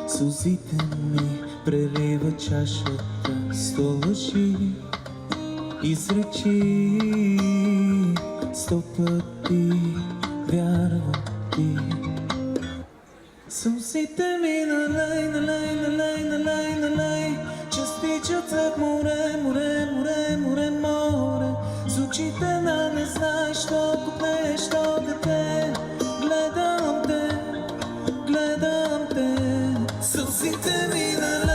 Сълзите ми прелива чашата, сто лъжи изречи, 100 пъти вярвам ти. Сълзите ми налей, налей, налей, налей, налей, че стичат в море, море, море, море, море. С очите на не знаеш, що купнеш, що дете. Гледам те, гледам те. Сълзите ми налей.